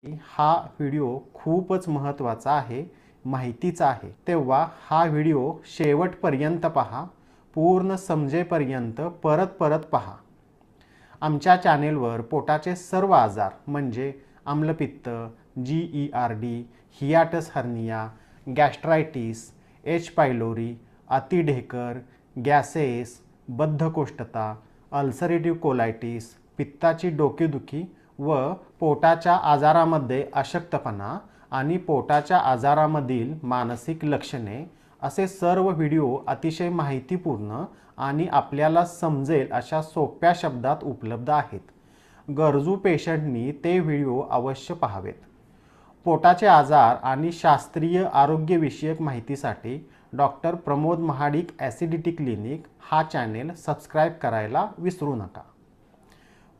हा व्हिडिओ खूपच महत्त्वाचा आहे, माहितीचा आहे, तेव्हा हा व्हिडिओ शेवटपर्यंत पहा, पूर्ण समजेपर्यंत परत परत पहा. आमच्या चॅनेलवर पोटाचे सर्व आजार म्हणजे आम्लपित्त, GERD, hiatus hernia, gastritis, H pylori, अतिढेकर, गॅसेस, बद्धकोष्ठता, अल्सरेटिव्ह कोलायटिस, पित्ताची डोकेदुखी व पोटाच्या आजारामध्ये अशक्तपणा आणि पोटाच्या आजारामधील मानसिक लक्षणे असे सर्व व्हिडिओ अतिशय माहितीपूर्ण आणि आपल्याला समजेल अशा सोप्या शब्दात उपलब्ध आहेत. गरजू पेशंटनी ते व्हिडिओ अवश्य पाहावेत. पोटाचे आजार आणि शास्त्रीय आरोग्यविषयक माहितीसाठी doctor Pramod Mahadik acidity clinic हा चॅनेल सबस्क्राईब करायला विसरू नका.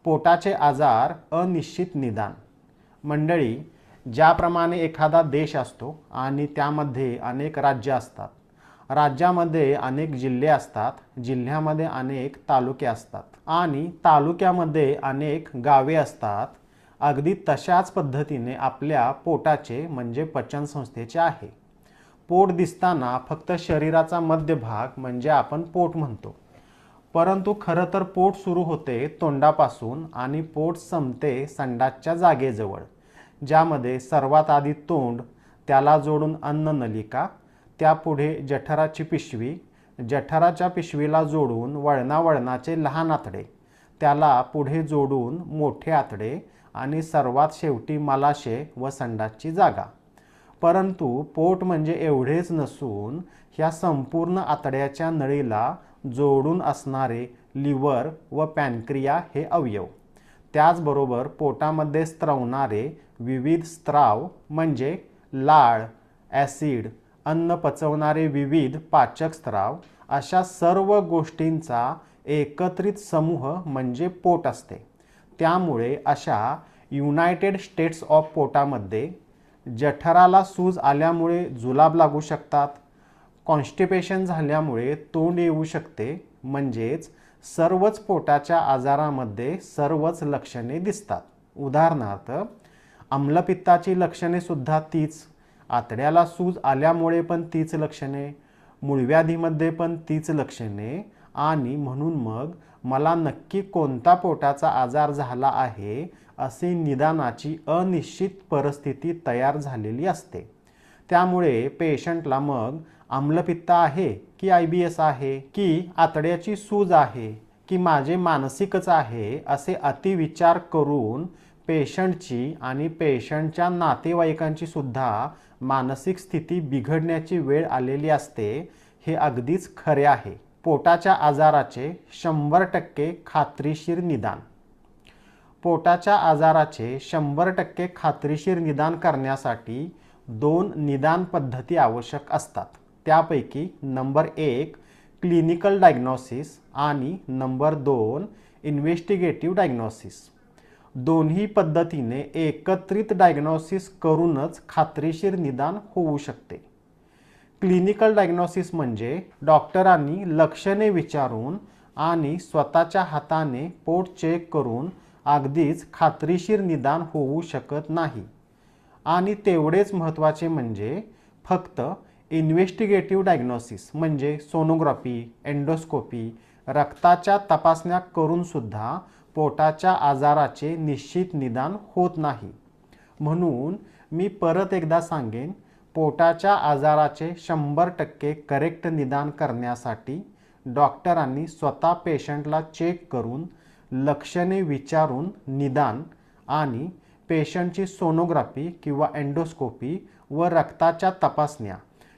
पोटाचे आजार अनिश्चित निदान. मंडळी, ज्याप्रमाणे एखादा देश असतो आणि त्यामध्ये अनेक राज्य असतात, राज्यामध्ये अनेक जिल्हे असतात, जिल्ह्यामध्ये अनेक तालुके असतात आणि तालुक्यामध्ये अनेक गावे असतात, अगदी तशाच पद्धतीने आपल्या पोटाचे म्हणजे पचनसंस्थेचे आहे. पोट दिसताना फक्त शरीराचा मध्यभाग म्हणजे आपण पोट म्हणतो, परंतु खरं तर पोट सुरू होते तोंडापासून आणि पोट संपते संडासच्या जागेजवळ, ज्यामध्ये सर्वात आधी तोंड, त्याला जोडून अन्ननलिका, त्यापुढे जठराची पिशवी, जठराच्या पिशवीला जोडून वळणावळणाचे लहान आतडे, त्याला पुढे जोडून मोठे आतडे आणि सर्वात शेवटी मलाशय व संडासची जागा. परंतु पोट म्हणजे एवढेच नसून ह्या संपूर्ण आतड्याच्या नळीला जोडून असणारे लिव्हर व पॅनक्रिया हे अवयव, त्याचबरोबर पोटामध्ये स्त्रवणारे विविध स्त्राव म्हणजे लाळ, ॲसिड, अन्न पचवणारे विविध पाचक स्त्राव, अशा सर्व गोष्टींचा एकत्रित समूह म्हणजे पोट असते. त्यामुळे अशा युनायटेड स्टेट्स ऑफ पोटामध्ये जठराला सूज आल्यामुळे जुलाब लागू शकतात, कॉन्स्टिपेशन झाल्यामुळे तोंड येऊ शकते, म्हणजेच सर्वच पोटाच्या आजारामध्ये सर्वच लक्षणे दिसतात. उदाहरणार्थ, आम्लपित्ताची लक्षणे सुद्धा तीच, आतड्याला सूज आल्यामुळे पण तीच लक्षणे, मूळव्याधीमध्ये पण तीच लक्षणे, आणि म्हणून मग मला नक्की कोणता पोटाचा आजार झाला आहे असे निदानाची अनिश्चित परिस्थिती तयार झालेली असते. त्यामुळे पेशंटला मग आम्लपित्त आहे की IBS आहे की आतड्याची सूज आहे की माझे मानसिकच आहे असे अतिविचार करून पेशंटची आणि पेशंटच्या नातेवाईकांची सुद्धा मानसिक स्थिती बिघडण्याची वेळ आलेली असते, हे अगदीच खरे आहे. पोटाच्या आजाराचे 100% खात्रीशीर निदान. पोटाच्या आजाराचे 100% खात्रीशीर निदान करण्यासाठी 2 निदान पद्धती आवश्यक असतात. त्यापैकी नंबर 1 क्लिनिकल डायग्नोसिस आणि नंबर 2 इन्व्हेस्टिगेटिव्ह डायग्नोसिस. दोन्ही पद्धतीने एकत्रित डायग्नोसिस करूनच खात्रीशीर निदान होऊ शकते. क्लिनिकल डायग्नोसिस म्हणजे डॉक्टरांनी लक्षणे विचारून आणि स्वतःच्या हाताने पोट चेक करून अगदीच खात्रीशीर निदान होऊ शकत नाही. आणि तेवढेच महत्त्वाचे म्हणजे फक्त इन्व्हेस्टिगेटिव्ह डायग्नोसिस म्हणजे सोनोग्राफी, एंडोस्कोपी, रक्ताच्या तपासण्या करूनसुद्धा पोटाच्या आजाराचे निश्चित निदान होत नाही. म्हणून मी परत एकदा सांगेन, पोटाच्या आजाराचे 100% करेक्ट निदान करण्यासाठी डॉक्टरांनी स्वतः पेशंटला चेक करून लक्षणे विचारून निदान आणि पेशंटची सोनोग्राफी किंवा एंडोस्कोपी व रक्ताच्या तपासण्या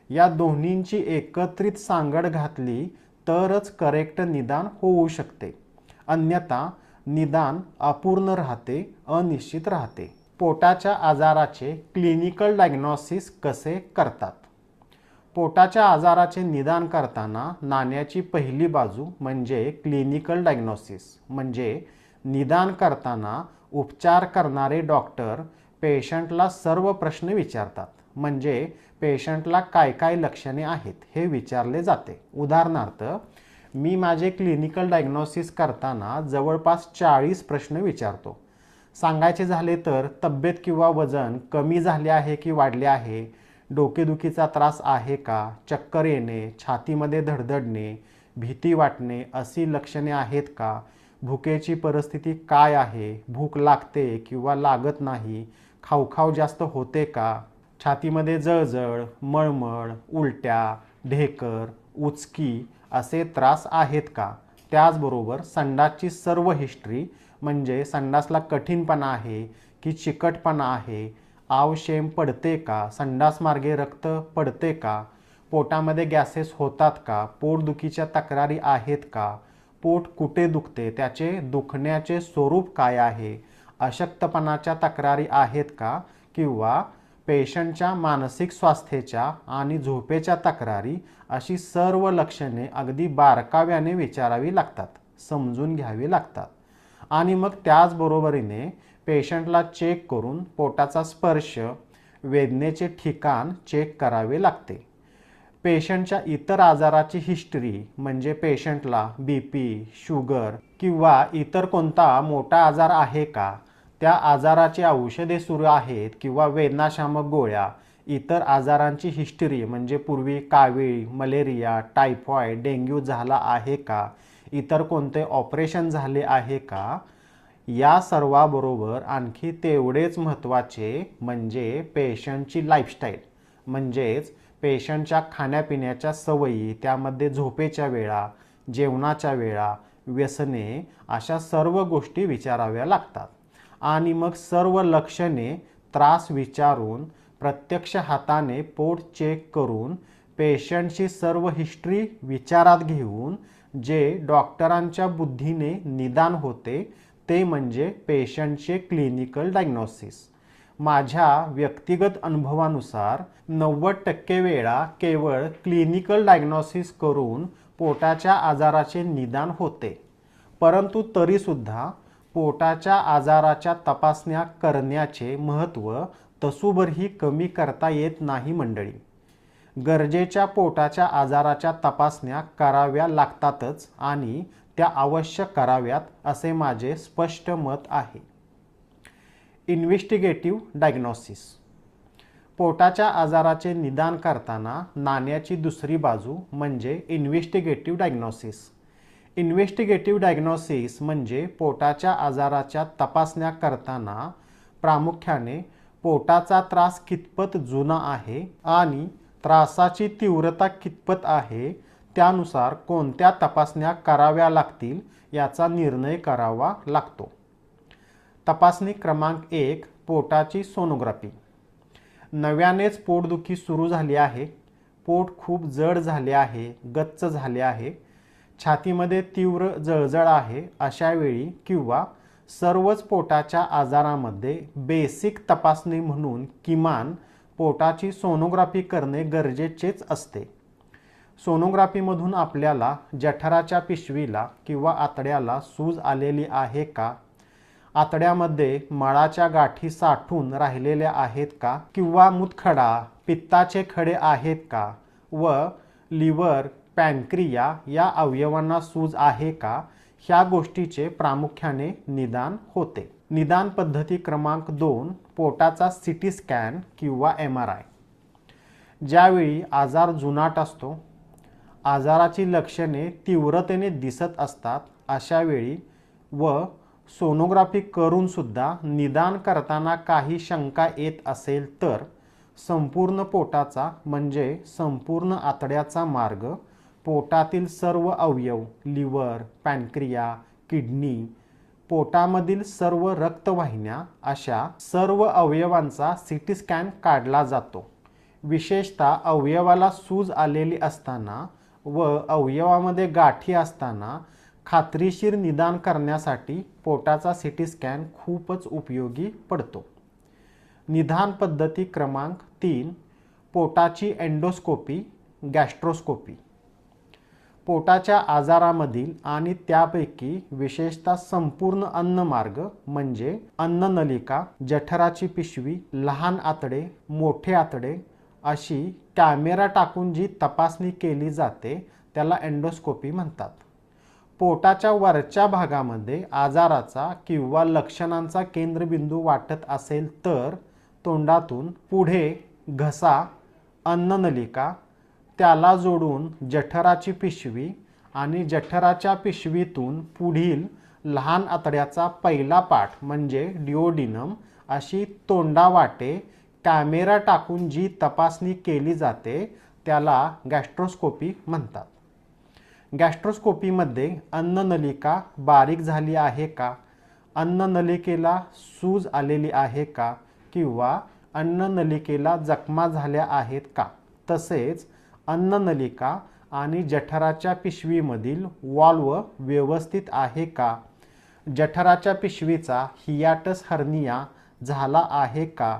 या दोन्हींची एकत्रित सांगड घातली तरच करेक्ट निदान होऊ शकते. अन्यथा निदान अपूर्ण राहते, अनिश्चित राहते. पोटाच्या आजाराचे क्लिनिकल डायग्नोसिस कसे करतात? पोटाच्या आजाराचे निदान करताना नाण्याची पहिली बाजू म्हणजे क्लिनिकल डायग्नोसिस, म्हणजे निदान करताना उपचार करणारे डॉक्टर पेशंटला सर्व प्रश्न विचारतात. म्हणजे पेशंटला काय काय लक्षणे आहेत हे विचारले जाते. उदाहरणार्थ, मी माझे क्लिनिकल डायग्नोसिस करताना जवळपास 40 प्रश्न विचारतो. सांगायचे झाले तर तब्येत किंवा वजन कमी झाले आहे की वाढले आहे, डोकेदुखीचा त्रास आहे का, चक्कर येणे, छातीमध्ये धडधडणे, भीती वाटणे अशी लक्षणे आहेत का, भुकेची परिस्थिती काय आहे, भूक लागते किंवा लागत नाही, खावखाव जास्त होते का, छातीमध्ये जळजळ, मळमळ, उलट्या, ढेकर, उचकी असे त्रास आहेत का. त्याचबरोबर संडासची सर्व हिस्ट्री म्हणजे संडासला कठीणपणा आहे की चिकटपणा आहे, आवशेम पडते का, संडास मार्गे रक्त पडते का, पोटामध्ये गॅसेस होतात का, पोटदुखीच्या तक्रारी आहेत का, पोट कुठे दुखते, त्याचे दुखण्याचे स्वरूप काय आहे, अशक्तपणाच्या तक्रारी आहेत का, किंवा पेशंटच्या मानसिक स्वास्थ्याच्या आणि झोपेच्या तक्रारी, अशी सर्व लक्षणे अगदी बारकाव्याने विचारावी लागतात, समजून घ्यावी लागतात. आणि मग त्याचबरोबरीने पेशंटला चेक करून पोटाचा स्पर्श, वेदनेचे ठिकाण चेक करावे लागते. पेशंटच्या इतर आजाराची हिस्ट्री म्हणजे पेशंटला BP, शुगर किंवा इतर कोणता मोठा आजार आहे का, त्या आजाराची औषधे सुरू आहेत किंवा वेदनाशामक गोळ्या, इतर आजारांची हिस्ट्री म्हणजे पूर्वी कावीळ, मलेरिया, टायफॉइड, डेंग्यू झाला आहे का, इतर कोणते ऑपरेशन झाले आहे का. या सर्वाबरोबर आणखी तेवढेच महत्त्वाचे म्हणजे पेशंटची लाईफस्टाईल म्हणजेच पेशंटच्या खाण्यापिण्याच्या सवयी, त्यामध्ये झोपेच्या वेळा, जेवणाच्या वेळा, व्यसने अशा सर्व गोष्टी विचाराव्या लागतात. आणि मग सर्व लक्षणे, त्रास विचारून प्रत्यक्ष हाताने पोट चेक करून पेशंटची सर्व हिस्ट्री विचारात घेऊन जे डॉक्टरांच्या बुद्धीने निदान होते ते म्हणजे पेशंटचे क्लिनिकल डायग्नोसिस. माझ्या व्यक्तिगत अनुभवानुसार 90% वेळा केवळ क्लिनिकल डायग्नोसिस करून पोटाच्या आजाराचे निदान होते. परंतु तरीसुद्धा पोटाच्या आजाराच्या तपासण्या करण्याचे महत्त्व तसूभरही कमी करता येत नाही मंडळी. गरजेच्या पोटाच्या आजाराच्या तपासण्या कराव्या लागतातच आणि त्या अवश्य कराव्यात असे माझे स्पष्ट मत आहे. Investigative diagnosis. पोटाच्या आजाराचे निदान करताना नाण्याची दुसरी बाजू म्हणजे इन्व्हेस्टिगेटिव्ह डायग्नोसिस. इन्व्हेस्टिगेटिव्ह डायग्नोसिस म्हणजे पोटाच्या आजाराच्या तपासण्या करताना प्रामुख्याने पोटाचा त्रास कितपत जुना आहे आणि त्रासाची तीव्रता कितपत आहे, त्यानुसार कोणत्या तपासण्या कराव्या लागतील याचा निर्णय करावा लागतो. तपासणी क्रमांक 1, पोटाची सोनोग्राफी. नव्यानेच पोटदुखी सुरू झाली आहे, पोट खूप जड झाले आहे, गच्च झाले आहे, छातीमध्ये तीव्र जळजळ आहे, अशा वेळी किंवा सर्वच पोटाच्या आजारामध्ये बेसिक तपासणी म्हणून किमान पोटाची सोनोग्राफी करणे गरजेचेच असते. सोनोग्राफीमधून आपल्याला जठराच्या पिशवीला किंवा आतड्याला सूज आलेली आहे का, आतड्यामध्ये मळाच्या गाठी साठून राहिलेल्या आहेत का, किंवा मूतखडा, पित्ताचे खडे आहेत का व लिव्हर, पॅनक्रिया या अवयवांना सूज आहे का, ह्या गोष्टीचे प्रामुख्याने निदान होते. निदान पद्धती क्रमांक 2, पोटाचा CT स्कॅन किंवा MRI. ज्यावेळी आजार जुनाट असतो, आजाराची लक्षणे तीव्रतेने दिसत असतात, अशा वेळी व सोनोग्राफी करूनसुद्धा निदान करताना काही शंका येत असेल तर संपूर्ण पोटाचा म्हणजे संपूर्ण आतड्याचा मार्ग, पोटातील सर्व अवयव, लिव्हर, पॅनक्रिया, किडनी, पोटामधील सर्व रक्तवाहिन्या अशा सर्व अवयवांचा CT स्कॅन काढला जातो. विशेषतः अवयवाला सूज आलेली असताना व अवयवामध्ये गाठी असताना खात्रीशीर निदान करण्यासाठी पोटाचा CT स्कॅन खूपच उपयोगी पडतो. निदान पद्धती क्रमांक 3, पोटाची एंडोस्कोपी, गॅस्ट्रोस्कोपी. पोटाच्या आजारामधील आणि त्यापैकी विशेषतः संपूर्ण अन्नमार्ग म्हणजे अन्ननलिका, जठराची पिशवी, लहान आतडे, मोठे आतडे अशी कॅमेरा टाकून जी तपासणी केली जाते त्याला एंडोस्कोपी म्हणतात. पोटाच्या वरच्या भागामध्ये आजाराचा किंवा लक्षणांचा केंद्रबिंदू वाटत असेल तर तोंडातून पुढे घसा, अन्ननलिका, त्याला जोडून जठराची पिशवी आणि जठराच्या पिशवीतून पुढील लहान आतड्याचा पहिला पाठ म्हणजे डिओडिनम अशी तोंडावाटे कॅमेरा टाकून जी तपासणी केली जाते त्याला गॅस्ट्रोस्कोपी म्हणतात. गॅस्ट्रोस्कोपीमध्ये अन्ननलिका बारीक झाली आहे का, अन्ननलिकेला सूज आलेली आहे का किंवा अन्ननलिकेला जखमा झाल्या आहेत का, तसेच अन्ननलिका आणि जठराच्या पिशवीमधील वॉल्व व्यवस्थित आहे का, जठराच्या पिशवीचा हियाटस हर्निया झाला आहे का,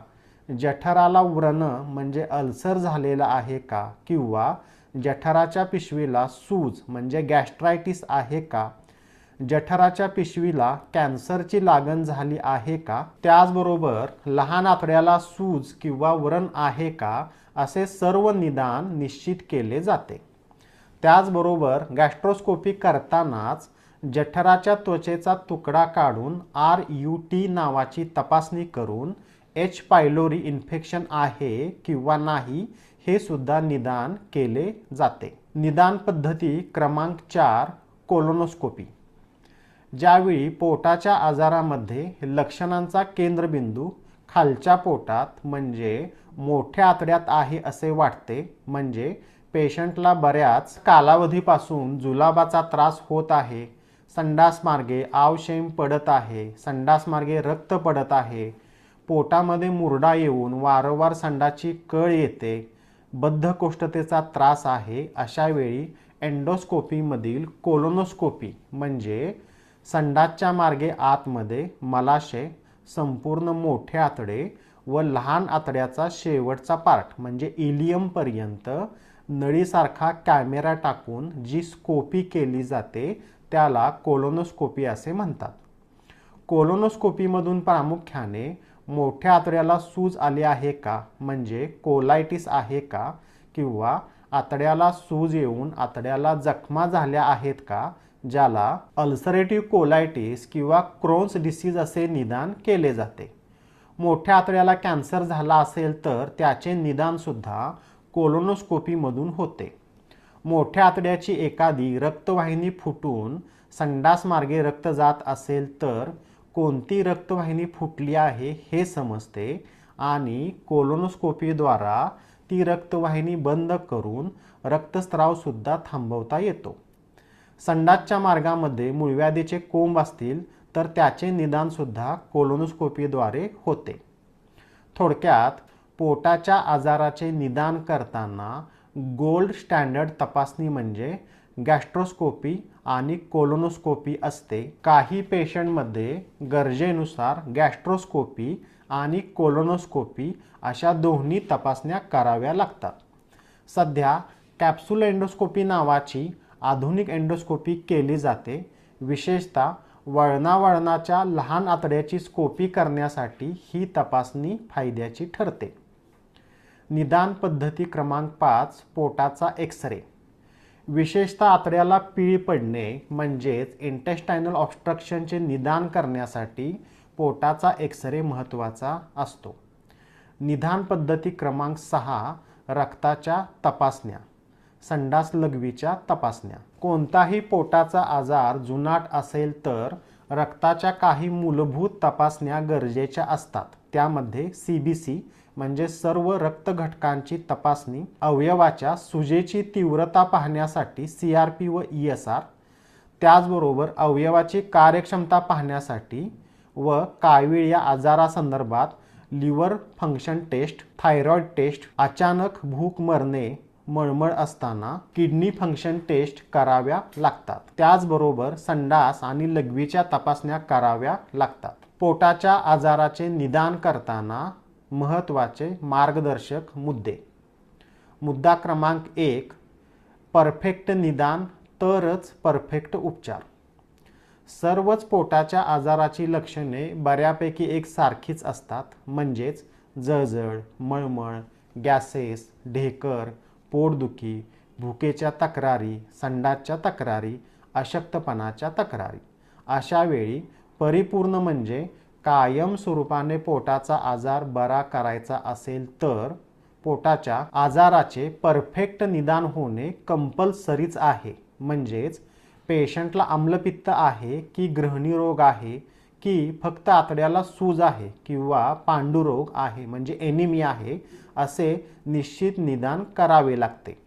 जठराला व्रण म्हणजे अल्सर झालेला आहे का किंवा जठराच्या पिशवीला सूज म्हणजे गॅस्ट्रायटिस आहे का, जठराच्या पिशवीला कॅन्सरची लागण झाली आहे का, त्याचबरोबर लहान आतड्याला सूज किंवा व्रण आहे का असे सर्व निदान निश्चित केले जाते. त्याचबरोबर गॅस्ट्रोस्कोपी करतानाच जठराच्या त्वचेचा तुकडा काढून RUT नावाची तपासणी करून H. पायलोरी इन्फेक्शन आहे किंवा नाही हे सुद्धा निदान केले जाते. निदान पद्धती क्रमांक 4 कोलोनोस्कोपी. ज्यावेळी पोटाच्या आजारामध्ये लक्षणांचा केंद्रबिंदू खालच्या पोटात म्हणजे मोठ्या आतड्यात आहे असे वाटते, म्हणजे पेशंटला बऱ्याच कालावधीपासून जुलाबाचा त्रास होत आहे, संडास मार्गे आवशेम पडत आहे, संडास मार्गे रक्त पडत आहे, पोटामध्ये मुरडा येऊन वारंवार संडाची कळ येते, बद्धकोष्ठतेचा त्रास आहे, अशा वेळी एंडोस्कोपीमधील कोलोनोस्कोपी म्हणजे संडासच्या मार्गे आतमध्ये मलाशय, संपूर्ण मोठे आतडे व लहान आतड्याचा शेवटचा पार्ट म्हणजे इलियमपर्यंत नळीसारखा कॅमेरा टाकून जी स्कोपी केली जाते त्याला कोलोनोस्कोपी असे म्हणतात. कोलोनोस्कोपीमधून प्रामुख्याने मोठ्या आतड्याला सूज आली आहे का म्हणजे कोलायटिस आहे का किंवा आतड्याला सूज येऊन आतड्याला जखमा झाल्या आहेत का ज्याला अल्सरेटिव्ह कोलायटिस किंवा क्रोन्स डिसीज असे निदान केले जाते. मोठ्या आतड्याला कॅन्सर झाला असेल तर त्याचे निदान सुद्धा कोलोनोस्कोपीमधून होते. मोठ्या आतड्याची एखादी रक्तवाहिनी फुटून संडास मार्गे रक्त जात असेल तर कोणती रक्तवाहिनी फुटली आहे हे समजते आणि कोलोनोस्कोपीद्वारा ती रक्तवाहिनी बंद करून रक्तस्राव सुद्धा थांबवता येतो. संडासच्या मार्गामध्ये मूळव्याधीचे कोंब असतील तर त्याचे निदान सुद्धा कोलोनोस्कोपीद्वारे होते. थोडक्यात पोटाच्या आजाराचे निदान करताना गोल्ड स्टँडर्ड तपासणी म्हणजे गॅस्ट्रोस्कोपी आणि कोलोनोस्कोपी असते. काही पेशंटमध्ये गरजेनुसार गॅस्ट्रोस्कोपी आणि कोलोनोस्कोपी अशा दोन्ही तपासण्या कराव्या लागतात. सध्या कॅप्सूल एंडोस्कोपी नावाची आधुनिक एंडोस्कोपी केली जाते. विशेषतः वळणावळणाच्या लहान आतड्याची स्कोपी करण्यासाठी ही तपासणी फायद्याची ठरते. निदान पद्धती क्रमांक 5 पोटाचा एक्सरे. विशेषतः आतड्याला पीळ पडणे म्हणजेच इंटेस्टायनल ऑब्स्ट्रक्शनचे निदान करण्यासाठी पोटाचा एक्सरे महत्त्वाचा असतो. निदान पद्धती क्रमांक 6 रक्ताच्या तपासण्या, संडास लघवीच्या तपासण्या. कोणताही पोटाचा आजार जुनाट असेल तर रक्ताच्या काही मूलभूत तपासण्या गरजेच्या असतात. त्यामध्ये CBC म्हणजे सर्व रक्त घटकांची तपासणी, अवयवाच्या सुजेची तीव्रता पाहण्यासाठी CRP व ESR, त्याचबरोबर अवयवाची कार्यक्षमता पाहण्यासाठी व कावीळ या आजारासंदर्भात liver function test, thyroid test, अचानक भूक मरणे, मळमळ असताना किडनी फंक्शन टेस्ट कराव्या लागतात. त्याचबरोबर संडास आणि लघवीच्या तपासण्या कराव्या लागतात. पोटाच्या आजाराचे निदान करताना महत्त्वाचे मार्गदर्शक मुद्दे. मुद्दा क्रमांक 1 परफेक्ट निदान तरच परफेक्ट उपचार. सर्वच पोटाच्या आजाराची लक्षणे बऱ्यापैकी एकसारखीच असतात, म्हणजेच जळजळ, मळमळ, गॅसेस, ढेकर, पोटदुखी, भुकेच्या तक्रारी, संडासच्या तक्रारी अशक्तपणाच्या तक्रारी. अशा वेळी परिपूर्ण म्हणजे कायम स्वरूपाने पोटाचा आजार बरा करायचा असेल तर पोटाच्या आजाराचे परफेक्ट निदान होणे कंपल्सरीच आहे. म्हणजेच पेशंटला आम्लपित्त आहे की गृहिणी रोग आहे की फक्त आतड्याला सूज आहे किंवा पांडुरोग आहे म्हणजे एनिमिया आहे असे निश्चित निदान करावे लागते.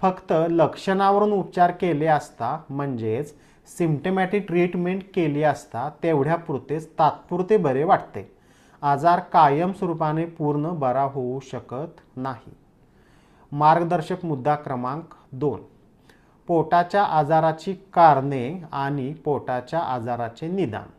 फक्त लक्षणावरून उपचार केले असता म्हणजेच सिम्प्टमॅटिक ट्रीटमेंट केली असता तेवढ्यापुरतेच तात्पुरते बरे वाटते. आजार कायमस्वरूपाने पूर्ण बरा होऊ शकत नाही. मार्गदर्शक मुद्दा क्रमांक 2. पोटाच्या आजाराची कारणे आणि पोटाच्या आजाराचे निदान.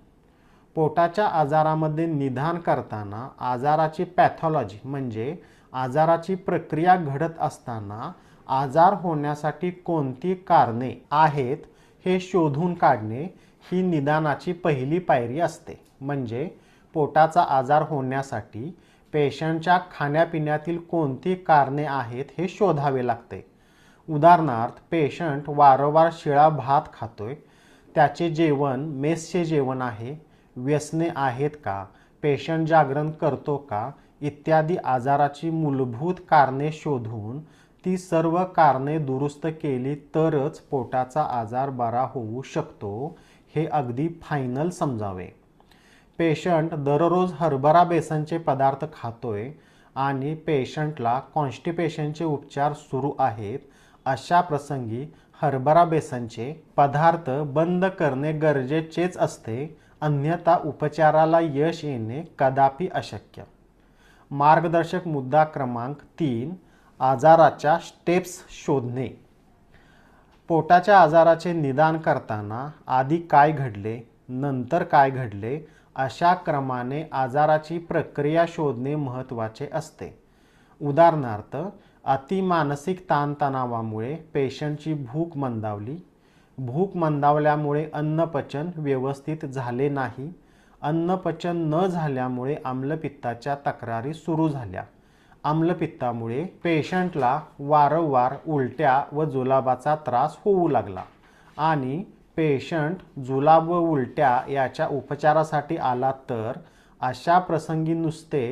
पोटाच्या आजारामध्ये निदान करताना आजाराची पॅथॉलॉजी म्हणजे आजाराची प्रक्रिया घडत असताना आजार होण्यासाठी कोणती कारणे आहेत हे शोधून काढणे ही निदानाची पहिली पायरी असते. म्हणजे पोटाचा आजार होण्यासाठी पेशंटच्या खाण्यापिण्यातील कोणती कारणे आहेत हे शोधावे लागते. उदाहरणार्थ पेशंट वारंवार शिळा भात खातोय, त्याचे जेवण मेसचे जेवण आहे, व्यसने आहेत का, पेशंट जागरण करतो का इत्यादी आजाराची मूलभूत कारणे शोधून ती सर्व कारणे दुरुस्त केली तरच पोटाचा आजार बरा होऊ शकतो हे अगदी फायनल समजावे. पेशंट दररोज हरभरा बेसनचे पदार्थ खातोय आणि पेशंटला कॉन्स्टिपेशनचे उपचार सुरू आहेत. अशा प्रसंगी हरभरा बेसनचे पदार्थ बंद करणे गरजेचेच असते, अन्यथा उपचाराला यश येणे कदापि अशक्य. मार्गदर्शक मुद्दा क्रमांक 3. आजाराच्या स्टेप्स शोधणे. पोटाच्या आजाराचे निदान करताना आधी काय घडले, नंतर काय घडले अशा क्रमाने आजाराची प्रक्रिया शोधणे महत्त्वाचे असते. उदाहरणार्थ अतिमानसिक ताणतणावामुळे पेशंटची भूक मंदावली, भूक मंदावल्यामुळे अन्नपचन व्यवस्थित झाले नाही, अन्नपचन न झाल्यामुळे आम्लपित्ताच्या तक्रारी सुरू झाल्या, आम्लपित्तामुळे पेशंटला वारंवार उलट्या व जुलाबाचा त्रास होऊ लागला आणि पेशंट जुलाब व उलट्या याच्या उपचारासाठी आला तर अशा प्रसंगी नुसते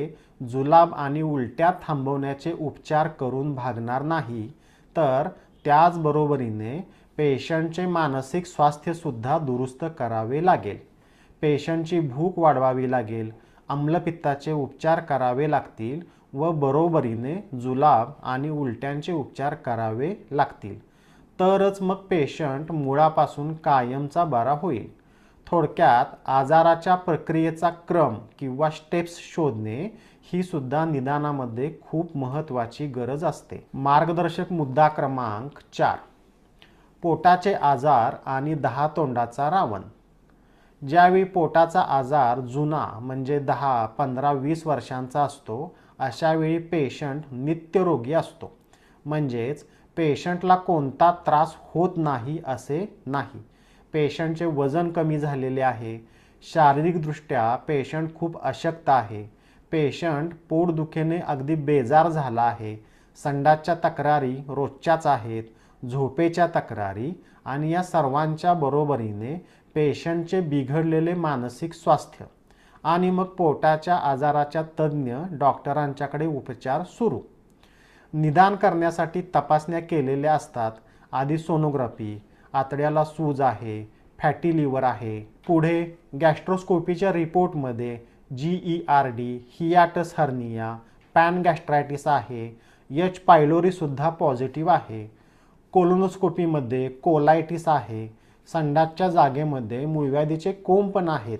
जुलाब आणि उलट्या थांबवण्याचे उपचार करून भागणार नाही, तर त्याचबरोबरीने पेशंटचे मानसिक स्वास्थ्यसुद्धा दुरुस्त करावे लागेल. पेशंटची भूक वाढवावी लागेल, आम्लपित्ताचे उपचार करावे लागतील व बरोबरीने जुलाब आणि उलट्यांचे उपचार करावे लागतील. तरच मग पेशंट मुळापासून कायमचा बरा होईल. थोडक्यात आजाराच्या प्रक्रियेचा क्रम किंवा स्टेप्स शोधणे ही सुद्धा निदानामध्ये खूप महत्त्वाची गरज असते. मार्गदर्शक मुद्दा क्रमांक 4. पोटाचे आजार आणि 10 तोंडाचा रावण. ज्यावेळी पोटाचा आजार जुना म्हणजे 10, 15, 20 वर्षांचा असतो अशा वेळी पेशंट नित्यरोगी असतो. म्हणजेच पेशंटला कोणता त्रास होत नाही असे नाही. पेशंटचे वजन कमी झालेले आहे, शारीरिकदृष्ट्या पेशंट खूप अशक्त आहे, पेशंट पोटदुखीने अगदी बेजार झाला आहे, संडासच्या तक्रारी रोजच्याच आहेत, झोपेच्या तक्रारी आणि या सर्वांच्या बरोबरीने पेशंटचे बिघडलेले मानसिक स्वास्थ्य आणि मग पोटाच्या आजाराच्या तज्ज्ञ डॉक्टरांच्याकडे उपचार सुरू. निदान करण्यासाठी तपासण्या केलेल्या असतात. आधी सोनोग्राफी, आतड्याला सूज आहे, फॅटी लिव्हर आहे, पुढे गॅस्ट्रोस्कोपीच्या रिपोर्टमध्ये GERD, हियाटस हर्निया, पॅनगॅस्ट्रायटिस आहे, H. पायलोरीसुद्धा पॉझिटिव्ह आहे, कोलोनोस्कोपीमध्ये कोलायटिस आहे, संडासच्या जागेमध्ये मूळव्याधीचे कोंब पण आहेत,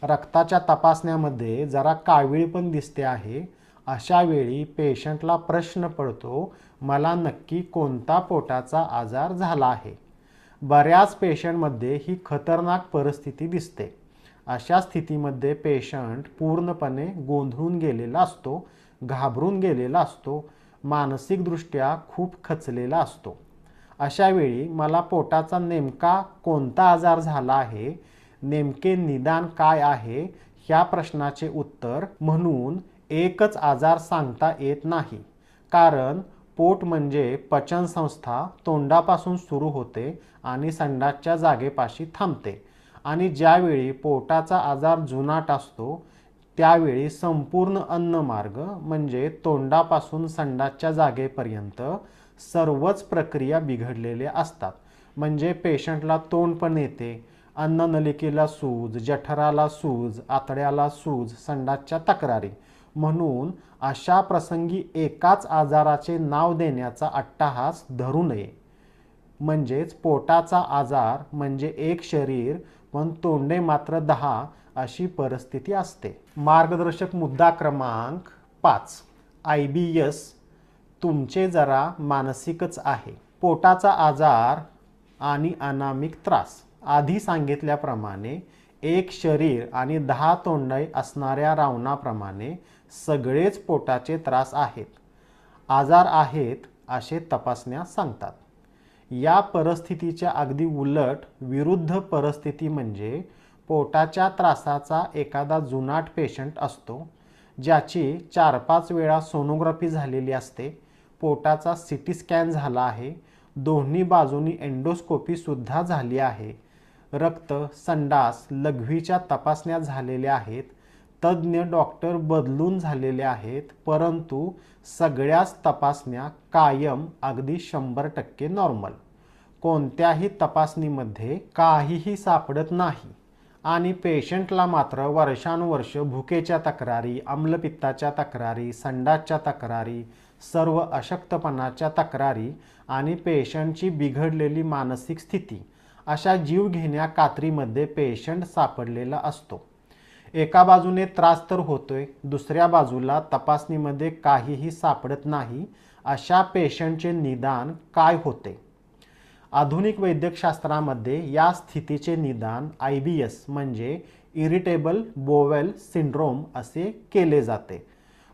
रक्ताच्या तपासण्यामध्ये जरा कावीळ पण दिसते आहे. अशा वेळी पेशंटला प्रश्न पडतो, मला नक्की कोणता पोटाचा आजार झाला आहे. बऱ्याच पेशंटमध्ये ही खतरनाक परिस्थिती दिसते. अशा स्थितीमध्ये पेशंट पूर्णपणे गोंधळून गेलेला असतो, घाबरून गेलेला असतो, मानसिकदृष्ट्या खूप खचलेला असतो. अशा वेळी मला पोटाचा नेमका कोणता आजार झाला आहे, नेमके निदान काय आहे ह्या प्रश्नाचे उत्तर म्हणून एकच आजार सांगता येत नाही. कारण पोट म्हणजे पचनसंस्था तोंडापासून सुरू होते आणि संडासच्या जागेपाशी थांबते आणि ज्यावेळी पोटाचा आजार जुनाट असतो त्यावेळी संपूर्ण अन्नमार्ग म्हणजे तोंडापासून संडासच्या जागेपर्यंत सर्वच प्रक्रिया बिघडलेल्या असतात. म्हणजे पेशंटला तोंड पण येते, अन्ननलिकेला सूज, जठराला सूज, आतड्याला सूज, संडासच्या तक्रारी. म्हणून अशा प्रसंगी एकाच आजाराचे नाव देण्याचा अट्टाहास धरू नये. म्हणजेच पोटाचा आजार म्हणजे एक शरीर पण तोंडे मात्र 10 अशी परिस्थिती असते. मार्गदर्शक मुद्दा क्रमांक 5. IBS तुमचे जरा मानसिकच आहे. पोटाचा आजार आणि अनामिक त्रास. आधी सांगितल्याप्रमाणे एक शरीर आणि 10 तोंडे असणाऱ्या रावणाप्रमाणे सगळेच पोटाचे त्रास आहेत. आजार आहेत असे तपासण्या सांगतात. या परिस्थितीच्या अगदी उलट विरुद्ध परिस्थिती म्हणजे पोटाच्या त्रासाचा एखादा जुनाट पेशंट असतो ज्याची 4-5 वेळा सोनोग्राफी झालेली असते, पोटाचा CT स्कॅन झाला आहे, दोन्ही बाजूनी एंडोस्कोपी सुद्धा झाली आहे, रक्त, संडास, लघवीच्या तपासण्या झालेल्या आहेत, तज्ज्ञ डॉक्टर बदलून झालेले आहेत, परंतु सगळ्याच तपासण्या कायम अगदी 100% नॉर्मल. कोणत्याही तपासणीमध्ये काहीही सापडत नाही आणि पेशंटला मात्र वर्षानुवर्ष भुकेच्या तक्रारी, आम्लपित्ताच्या तक्रारी, संडासच्या तक्रारी, सर्व अशक्तपणाच्या तक्रारी आणि पेशंटची बिघडलेली मानसिक स्थिती अशा जीवघेण्या कात्रीमध्ये पेशंट सापडलेला असतो. एका बाजूने त्रास तर होतोय, दुसऱ्या बाजूला तपासणीमध्ये काहीही सापडत नाही. अशा पेशंटचे निदान काय होते? आधुनिक वैद्यकशास्त्रामध्ये या स्थितीचे निदान IBS म्हणजे इरिटेबल बोवेल सिंड्रोम असे केले जाते.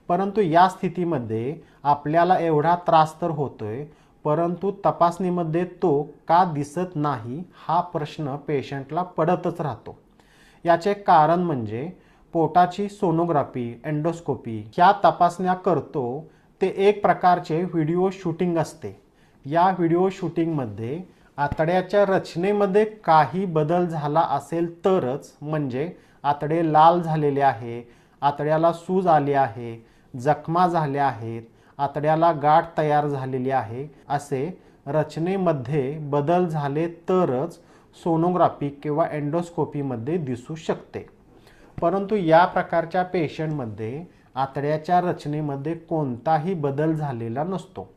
परंतु या स्थितीमध्ये आपल्याला एवढा त्रास तर होतोय, परंतु तपासणीमध्ये तो का दिसत नाही हा प्रश्न पेशंटला पडतच राहतो. याचे कारण म्हणजे पोटाची सोनोग्राफी, एंडोस्कोपी ह्या तपासण्या करतो ते एक प्रकारचे व्हिडिओ शूटिंग असते. या व्हिडिओ शूटिंगमध्ये आतड्याच्या रचनेमध्ये काही बदल झाला असेल तरच, म्हणजे आतडे लाल झालेले आहे, आतड्याला सूज आली आहे, जखमा झाल्या आहेत, आतड्याला गाठ तयार झालेली आहे, असे रचनेमध्ये बदल झाले तरच सोनोग्राफी किंवा एंडोस्कोपीमध्ये दिसू शकते. परंतु या प्रकारच्या पेशंटमध्ये आतड्याच्या रचनेमध्ये कोणताही बदल झालेला नसतो.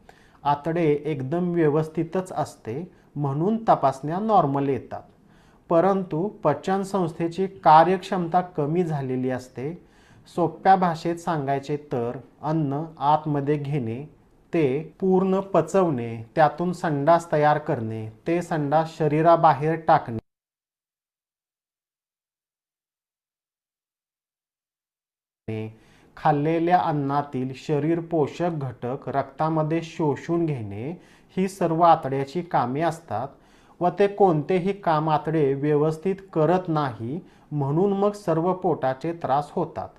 आतडे एकदम व्यवस्थितच असते म्हणून तपासण्या नॉर्मल येतात. परंतु पचनसंस्थेची कार्यक्षमता कमी झालेली असते. सोप्या भाषेत सांगायचे तर अन्न आतमध्ये घेणे, ते पूर्ण पचवणे, त्यातून संडास तयार करणे, ते संडास शरीराबाहेर टाकणे, खाल्लेल्या अन्नातील शरीर पोषक घटक रक्तामध्ये शोषून घेणे ही सर्व आतड्याची कामे असतात व ते कोणतेही काम आतडे व्यवस्थित करत नाही, म्हणून मग सर्व पोटाचे त्रास होतात.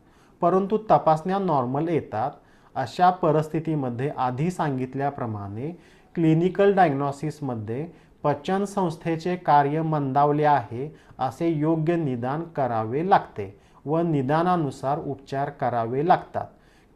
परंतु तपासण्या नॉर्मल येतात. अशा परिस्थितीमध्ये आधी सांगितल्याप्रमाणे क्लिनिकल डायग्नोसिसमध्ये पचनसंस्थेचे कार्य मंदावले आहे असे योग्य निदान करावे लागते व निदानानुसार उपचार करावे लागतात.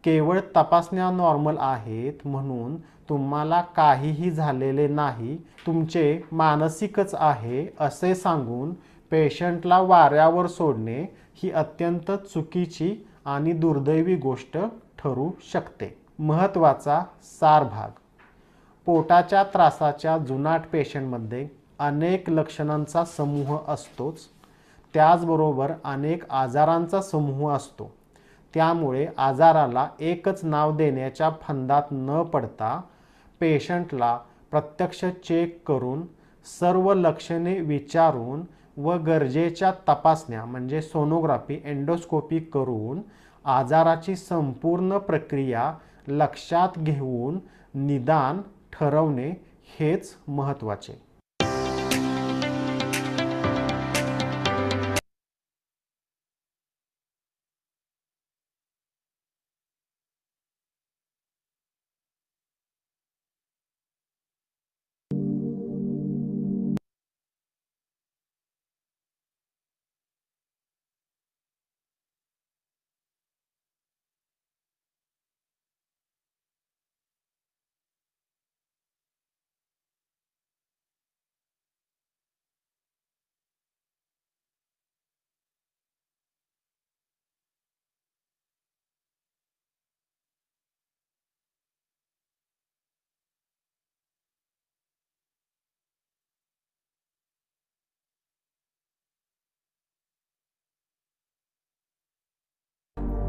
केवळ तपासण्या नॉर्मल आहेत म्हणून तुम्हाला काहीही झालेले नाही, तुमचे मानसिकच आहे असे सांगून पेशंटला वाऱ्यावर सोडणे ही अत्यंत चुकीची आणि दुर्दैवी गोष्ट ठरू शकते. महत्त्वाचा सार भाग. पोटाच्या त्रासाच्या जुनाट पेशंटमध्ये अनेक लक्षणांचा समूह असतोच, त्याचबरोबर अनेक आजारांचा समूह असतो. त्यामुळे आजाराला एकच नाव देण्याच्या फंदात न पडता पेशंटला प्रत्यक्ष चेक करून, सर्व लक्षणे विचारून व गरजेच्या तपासण्या म्हणजे सोनोग्राफी, एंडोस्कोपी करून आजाराची संपूर्ण प्रक्रिया लक्षात घेऊन निदान ठरवणे हेच महत्त्वाचे.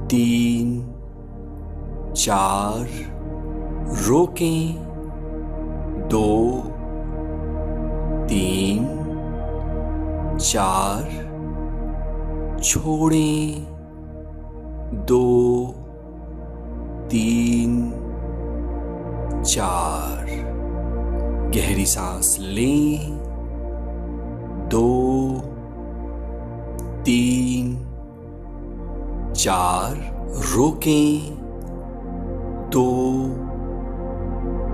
3 4 रोकें, 2 3 4 छोड़ें, 2 3 4 गहरी सांस लें, 2 3 4 रोकें, 2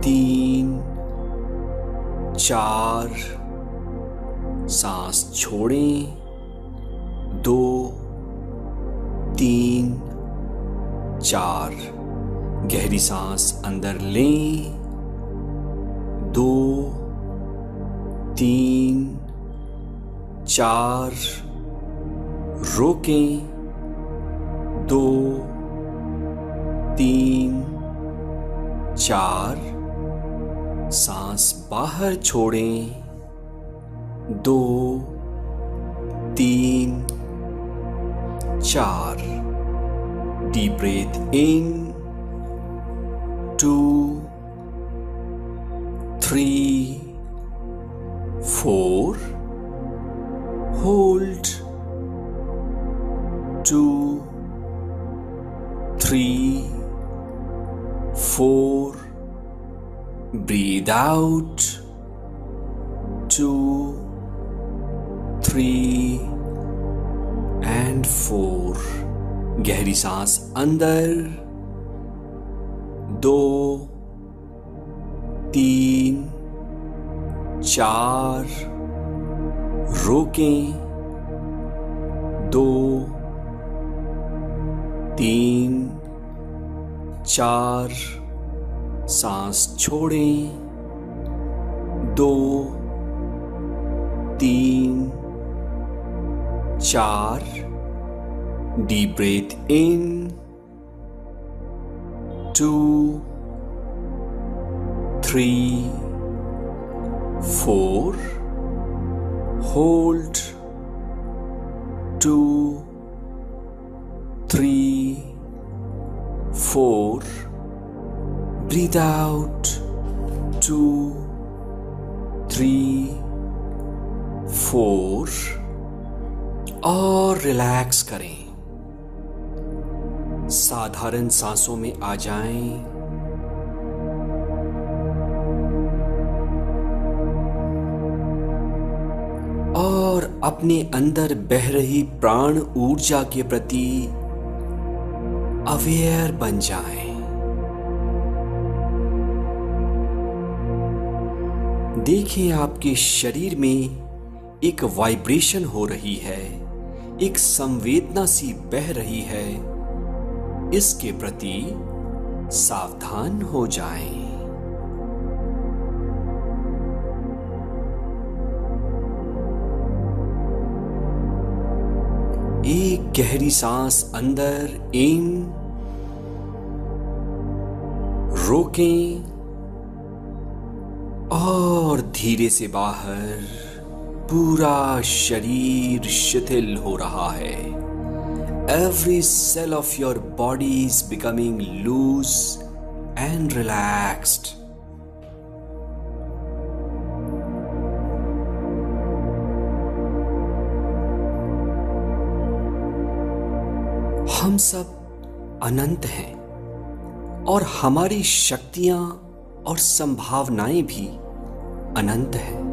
3 4 सांस छोड़ें, 2 3 4 गहरी सांस अंदर लें, 2 3 4 रोकें, 2 3 4 सांस बाहर छोड़ें, 2 3 4 deep breath in, 2 3 4 hold, 2 3 4 breathe out, 2 3 and 4 गहरी सांस अंदर, 2 3 4 रोकें, 2 3 4 सांस छोड़ें, 2 3 4 deep breath in, 2 3 4 hold, 2 3 4 breathe out, 2 3 4 और रिलैक्स करें, साधारण सांसों में आ जाएं, और अपने अंदर बह रही प्राण ऊर्जा के प्रति अवेयर बन जाएं। देखें आपके शरीर में एक वाइब्रेशन हो रही है, एक संवेदना सी बह रही है, इसके प्रति सावधान हो जाएं। एक गहरी सांस अंदर इन, रोकें और धीरे से बाहर। पूरा शरीर शिथिल हो रहा है। Every cell of your body is becoming loose and relaxed. हम सब अनंत हैं और हमारी शक्तियां और संभावनाएं भी अनंत हैं।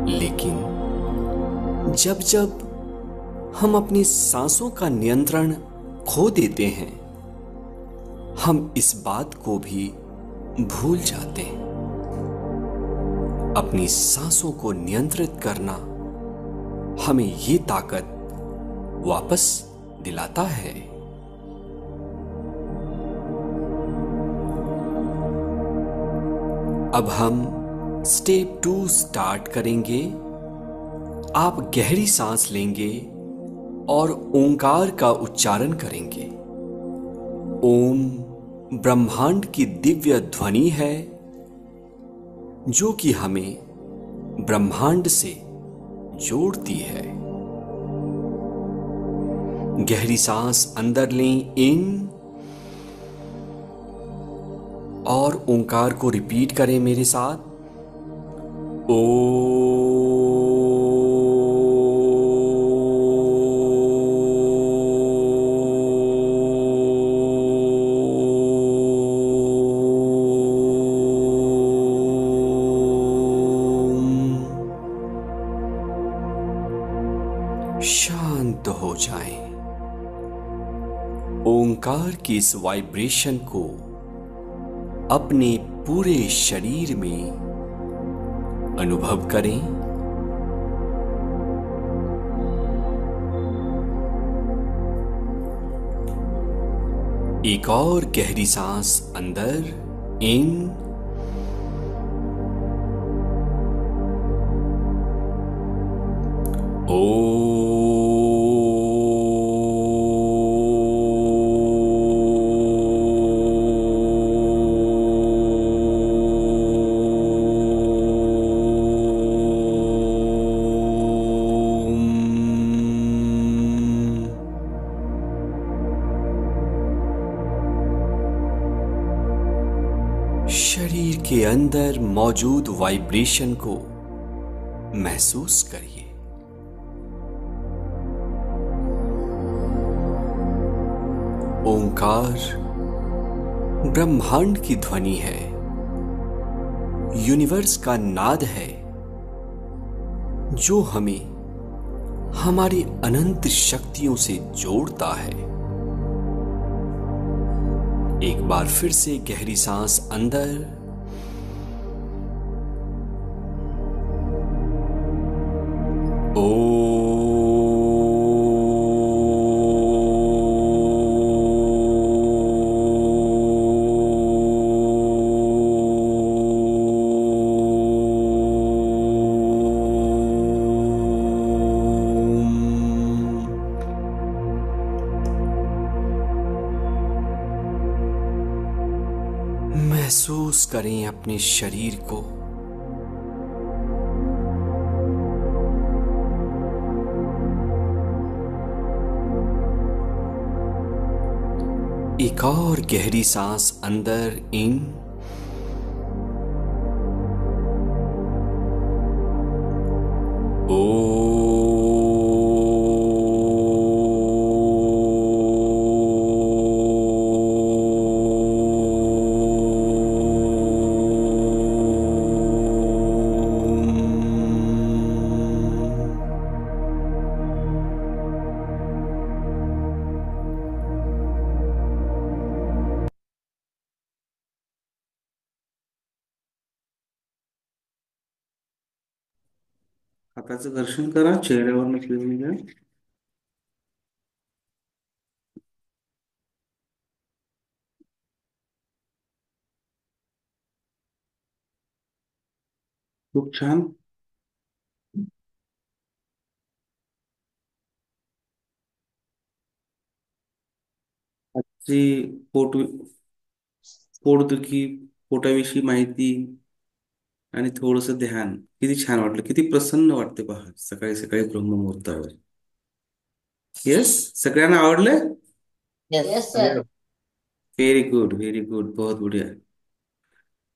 लेकिन जब जब हम अपनी सांसों का नियंत्रण खो देते हैं, हम इस बात को भी भूल जाते हैं। अपनी सांसों को नियंत्रित करना हमें ये ताकत वापस दिलाता है। अब हम स्टेप 2 स्टार्ट करेंगे। आप गहरी सांस लेंगे और ओंकार का उच्चारण करेंगे। ओम ब्रह्मांड की दिव्य ध्वनि है जो कि हमें ब्रह्मांड से जोड़ती है। गहरी सांस अंदर लें इन और ओंकार को रिपीट करें मेरे साथ। ओ शांत हो जाएं। ओंकार की इस वाइब्रेशन को अपने पूरे शरीर में अनुभव करें। एक और गहरी सांस अंदर इन ओ शरीर के अंदर मौजूद वाइब्रेशन को महसूस करिए। ओंकार ब्रह्मांड की ध्वनि है, यूनिवर्स का नाद है जो हमें हमारी अनंत शक्तियों से जोड़ता है। एक बार फिर से गहरी सांस अंदर महसूस करें अपने शरीर को। एक और गहरी सांस अंदर इन हाताचं घर्षण करा, चेहऱ्यावर नसलेल्या. खूप छान. आजची पोटदुखी, पोटाविषयी माहिती आणि थोडंसं ध्यान किती छान वाटलं, किती प्रसन्न वाटते पहा सकाळी सकाळी ब्रह्ममुहूर्तावर. येस, सगळ्यांना आवडलं. Yes sir. Very good, very good, बहुत बढिया.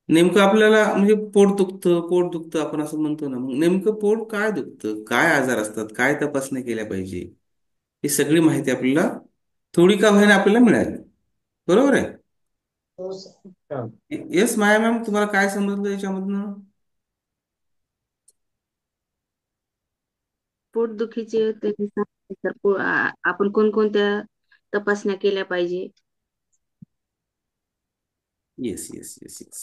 नेमकं आपल्याला म्हणजे पोट दुखतं आपण असं म्हणतो ना, मग नेमकं पोट काय दुखतं, काय आजार असतात, काय तपासण्या केल्या पाहिजे, ही सगळी माहिती आपल्याला थोडी का होईना आपल्याला मिळाली. बरोबर आहे. हो सर. येस माया मॅम, तुम्हाला काय समजलं याच्यामधनं? पोटदुखीचे त्यांनी सांगितले सर. आपण कोणकोणत्या तपासण्या केल्या पाहिजे. Yes yes yes yes.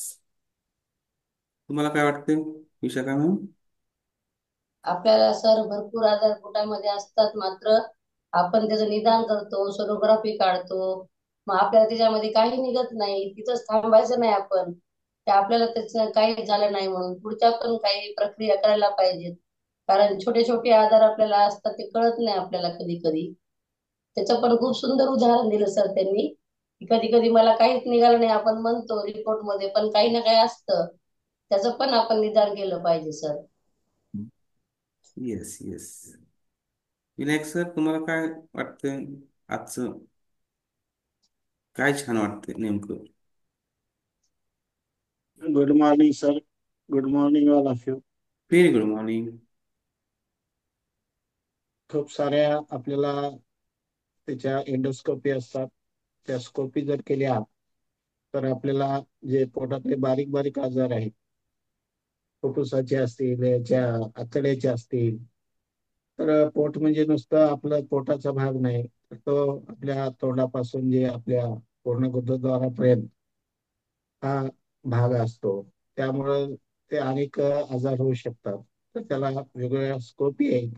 तुम्हाला काय वाटते विशाखा मॅम? आपल्याला सर भरपूर आजार पोटामध्ये असतात, मात्र आपण त्याचं निदान करतो, सोनोग्राफी काढतो, मग आपल्याला त्याच्यामध्ये काही निघत नाही, तिथंच थांबायचं नाही आपण. ते आपल्याला त्याचं काही झालं नाही म्हणून पुढच्या पण काही प्रक्रिया करायला पाहिजेत. कारण छोटे छोटे आजार आपल्याला असतात ते कळत नाही आपल्याला कधी कधी. त्याचं पण खूप सुंदर उदाहरण दिलं सर त्यांनी. कधी कधी मला काहीच निघालं नाही आपण म्हणतो रिपोर्ट मध्ये, पण काही ना काही असतं, त्याचं पण आपण निदान केलं पाहिजे sir. Yes yes. Vinayak sir, तुम्हाला काय वाटतंय? आजचं काय छान वाटतंय नेमकं? Good morning, sir. Good morning, all of you. Very good morning. खूप साऱ्या आपल्याला त्याच्या एंडोस्कोपी असतात. त्या स्कोपी जर केल्या तर आपल्याला जे पोटातले बारीक बारीक आजार आहेत, फुफ्फुसाचे असतील, याच्या आतड्याचे असतील, तर पोट म्हणजे नुसतं आपलं पोटाचा भाग नाही, तर तो आपल्या तोंडापासून जे आपल्या पूर्ण गुदद्वारापर्यंत हा भाग असतो. त्यामुळं ते अनेक आजार होऊ शकतात. तर त्याला वेगवेगळ्या स्कोपी आहेत.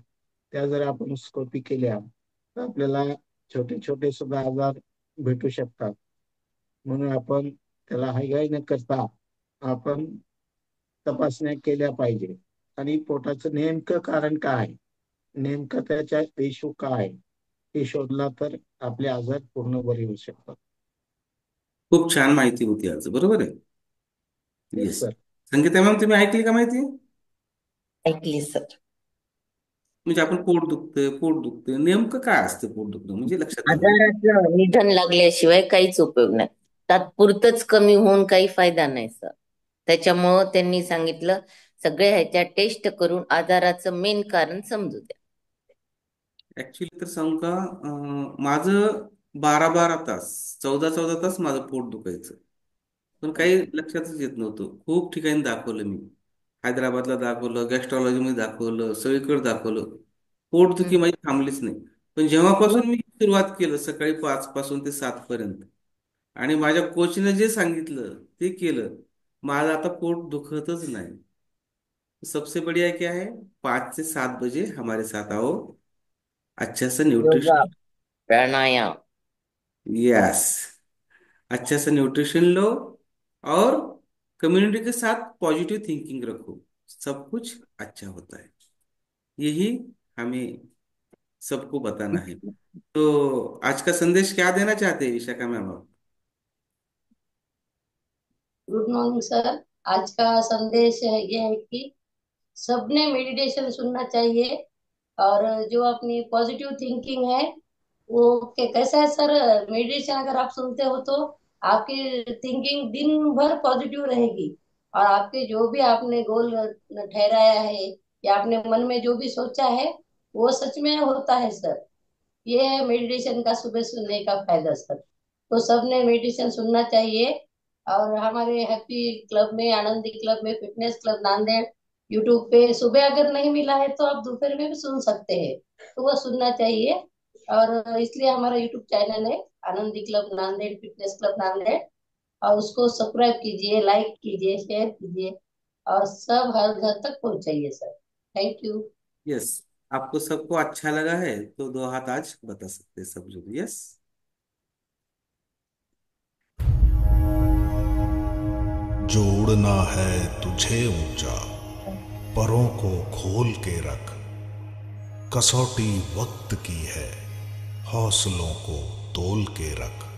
त्या जर आपण स्कोपी केल्या तर आपल्याला छोटे छोटे सुद्धा आजार भेटू शकतात. म्हणून आपण त्याला हायगय न करता आपण तपासण्या केल्या पाहिजे. आणि पोटाचं नेमकं कारण काय, नेमकं त्याच्या इश्यू काय हे शोधला तर आपले आजार पूर्ण बरे होऊ शकतात. खूप छान माहिती होती आज, बरोबर आहे. Yes yes. Sir. Sangeeta ma'am, तुम्ही ऐकली का माहिती? ऐकली सर. म्हणजे आपण पोट दुखतं नेमकं काय असतं? पोट दुखणं म्हणजे लक्षात आलं ना? आजाराचं निधन लागल्याशिवाय काहीच उपयोग नाही. तात्पुरतच कमी होऊन काही फायदा नाही सर. त्याच्यामुळं त्यांनी सांगितलं सगळ्या ह्याच्या टेस्ट करून आजाराचं मेन कारण समजू द्या. ऍक्च्युली तर सांगू का, माझं 12-12 तास, 14-14 तास माझं पोट दुखायचं. पण काही लक्षातच येत नव्हतं. खूप ठिकाणी दाखवलं मी. हैदराबादला दाखवलं, गॅस्ट्रॉलॉजीमध्ये दाखवलं, सगळीकडे दाखवलं. पोटदुखी माझी थांबलीच नाही. पण जेव्हापासून मी सुरुवात केलं सकाळी 5 पासून ते 7 पर्यंत, आणि माझ्या कोचने जे सांगितलं ते केलं, माझं आता पोट दुखतच नाही. सबसे बढ़िया क्या है, 5 से 7 बजे हमारे साथ आओ. अच्छा सा योगा, न्यूट्रिशन. प्राणायाम. यस. अच्छा सा न्यूट्रिशन लो, और कम्युनिटी के साथ पॉजिटिव थिंकिंग रखो. सब कुछ अच्छा होता है. यही हमें सबको बताना है. तो आज का संदेश क्या देना चाहते हैं विशाखा मैम आप? Good morning sir. आज का संदेश ये है कि सबने मेडिटेशन सुनना चाहिए। और जो अपनी पॉजिटिव थिंकिंग है वो कैसा है सर, मेडिटेशन अगर आप सुनते हो तो आपकी थिंकिंग दिन भर पॉजिटिव रहेगी। और आपके जो भी आपने गोल ठहराया है या आपने मन में जो भी सोचा है वो सच में होता है सर। ये है मेडिटेशन का सुबह सुनने का फायदा सर। तो सबने मेडिटेशन सुनना चाहिए। और हमारे हैप्पी क्लब में, आनंदी क्लब में, फिटनेस क्लब नांदेड़ यूट्यूब पे सुबह अगर नहीं मिला है तो आप दोपहर में भी सुन सकते हैं, तो वो सुनना चाहिए। और इसलिए हमारा यूट्यूब चैनल है आनंदी club Nanded, fitness club Nanded. और उसको सब्सक्राइब कीजिए, लाइक कीजिए, शेयर कीजिए और सब हर घर तक पहुंचाइए सर। Thank you. यस. आपको सबको अच्छा लगा है तो 2 हाथ आज बता सकते हैं सब लोग. यस. जोड़ना है तुझे ऊंचा, परों को खोल के रख, कसौटी वक्त की है, हौसलों को तोल के रख.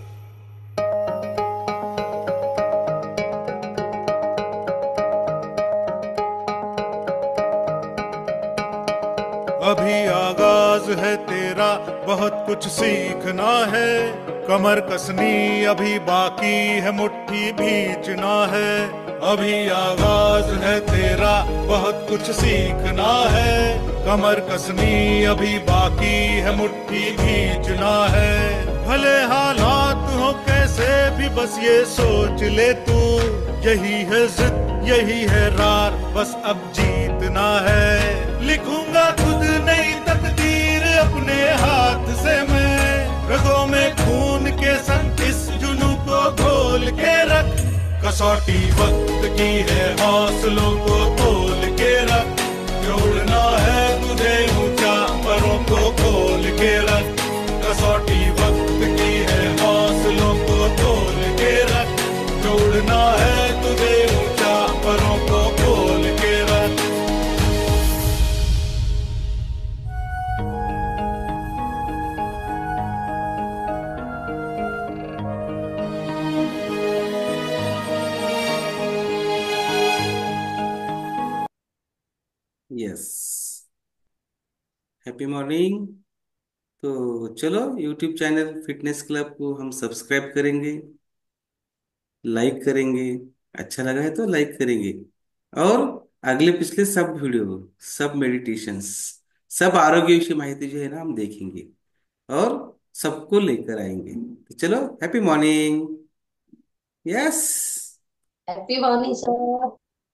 अभी आगाज है तेरा, बहुत कुछ सीखना है, कमर कसनी अभी बाकी है, मुट्ठी भींचना है. अभी आगाज है तेरा, बहुत कुछ सीखना है, कमर कसनी अभी बाकी है, मुट्ठी भींचना है. भले हालात हो कैसे भी बस ये सोच ले तू, यही है जिद यही है रार, बस अब जीतना है. लिखूंगा खुद नई तकदीर अपने हाथ से मैं, रगों में खून के संग इस जुनू को घोल के रख. कसौटी वक्त की है, हौसलों को तोल के रख. जोड़ना है तुझे ऊंचा, परों को खोल के रख. कसौटी वक्त की है, हौसलों को तोल के रख. जोड़ना है तुझे ऊंचा, परों को खोल के रख. यस. Happy morning. तो चलो यूट्यूब चैनल फिटनेस क्लब को हम सब्सक्राइब करेंगे, लाइक करेंगे, अच्छा लगा है तो लाइक करेंगे। और अगले पिछले सब वीडियो, सब मेडिटेशंस, सब आरोग्य विषय माहिती जो है ना हम देखेंगे और सबको लेकर आएंगे। तो चलो, happy morning. Yes. Happy morning sir.